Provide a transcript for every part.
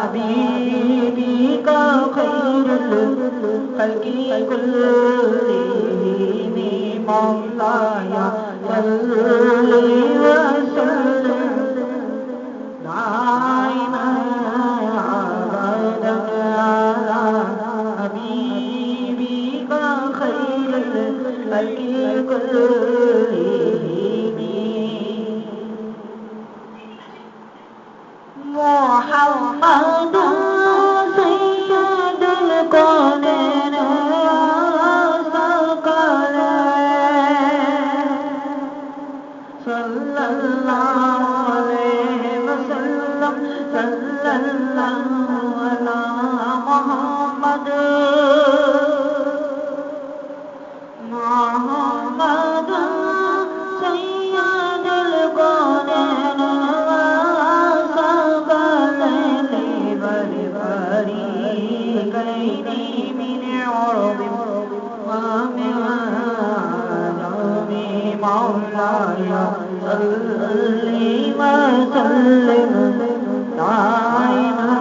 حبيبك خير الخلق كلهم مولاي صل وسلم دائما أبدا على حبيبك خير الخلق كلهم محمد سيد الكونين صلى الله عليه وسلم صلى الله على محمد محمد سيد الكونين من عرب ومن عجم مولاي صل وسلم دائما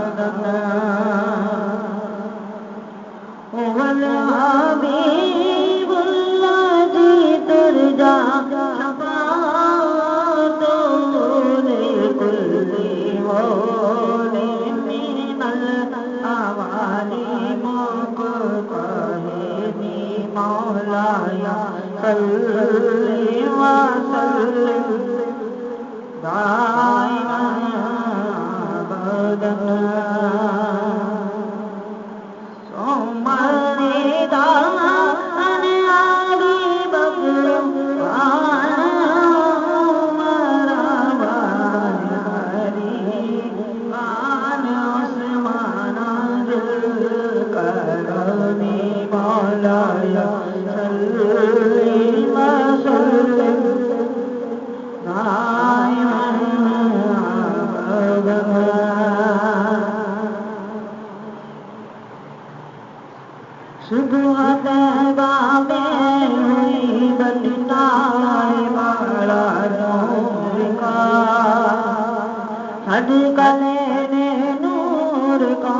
أبدا هو الحبيب الذي ترجى شفاعته لكل مولد من الأوالي مقتهني مولاي صل وسلم دائما أبدا ثم النداء عن أبي بكر وعن عمر وعن علي وعن عثمان ذي الكرم مولاي صل وسلم دائما أبدا سبحان بابے ہوئی بلائے بڑا نور کا صدقہ لینے نور کا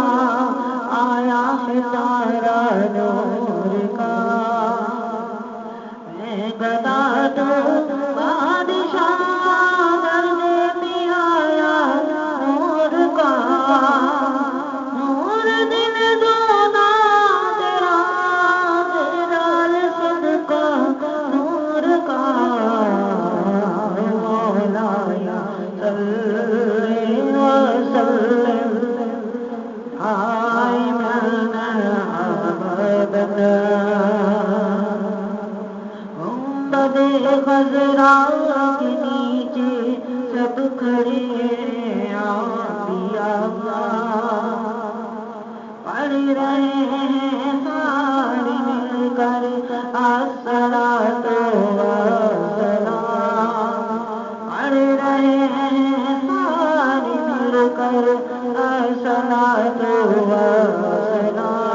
آیا ہے تارا نور کا میں گدا تو بادشاہ درد میں آیا نور کا نور دل دونا نور کا مولاي صل وسلم دائما أبدا گنبد خضرا کے نیچے سب کھڑے آنبیاء پڑھ رہے ہیں سارے مل کر الصلاۃ والسلام پڑھ رہے ہیں سارے مل کر الصلاۃ والسلام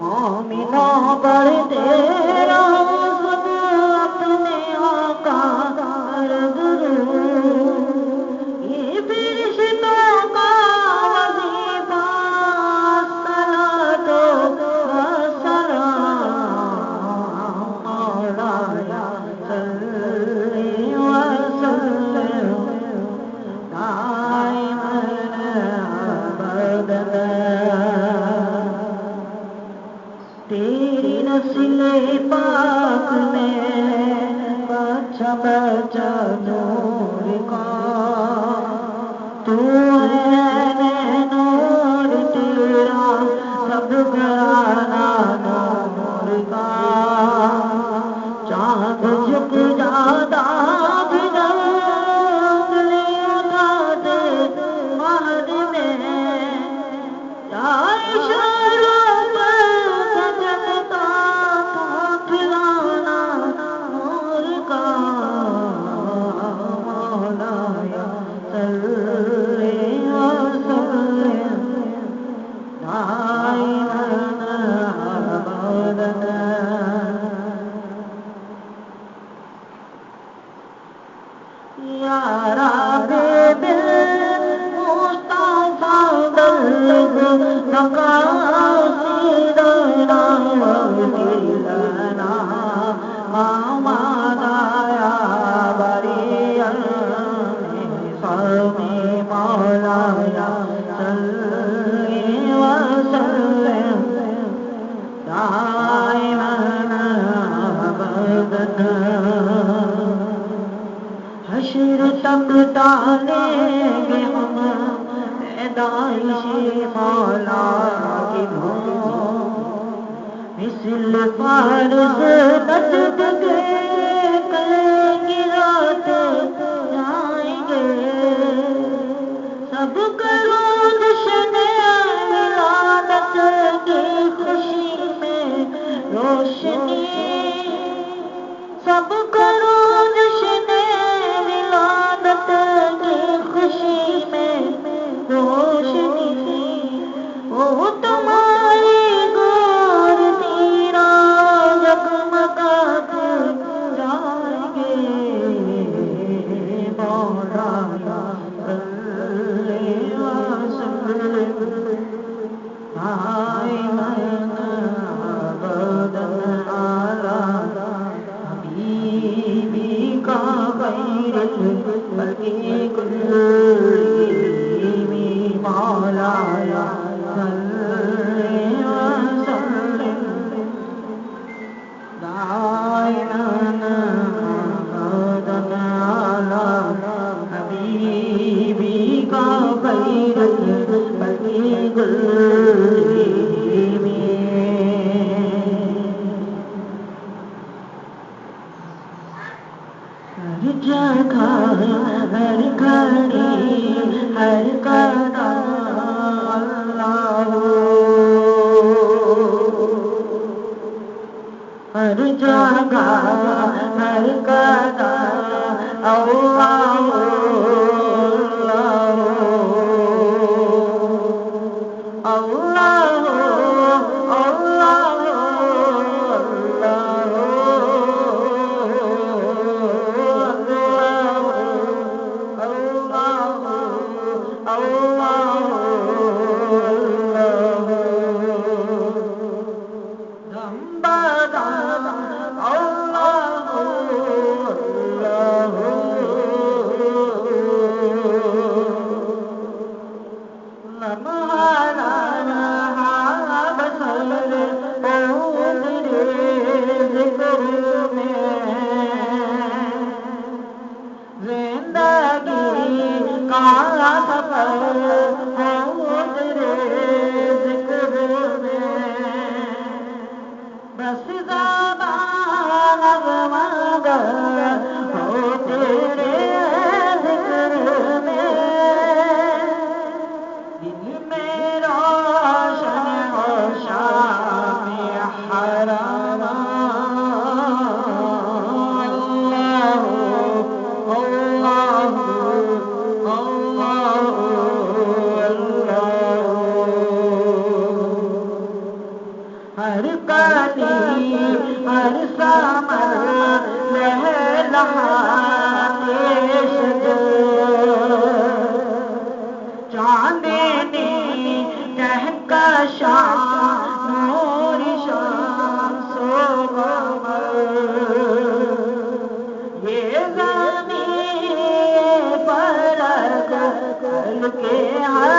مومنوں پر تیرا سن اپنے آقا پر درود یہ فرشتوں کا وظیفہ الصلاۃ والسلام مولاي صل وسلم دائما أبدا تیری نسل پاک میں بچہ بچہ نور کا تو ہے نور تیرا سب گھرانہ نور کا چاند جھک جاتا بھیدر انگلی اٹھا دے مہد میں یا اشاروں پر سجدتا پھرانا نور کا مولاي صل وسلم دائما أبدا یا رب ڈالیں گے ہم پیدائشی مولا کی دھوم، مثل فارس نجد کے کریں گے رات جائیں گے، سب کرو جشن ولادت کی خوشی میں روشنی، سب کرو جشن ولادت کی خوشی میں روشنی، وہ تمہاری گور تیرا جگمگا کر جائیں گے، مولا صلی وسلم دائما ابدا علی حبیبی کا خیر الخلق کلهم، مولا صلی وسلم دائما ابدا علی حبیبی کا خیر الخلق کلهم۔ ہر جگہ ہر گھڑی ہر قدم اللہ، ہر جگہ ہر قدم اللہ اللہ اللہ ہر کلی ہر سامر چاندنی کہکشاں نور شمس و قمر، یہ زمین پر کل کے ہر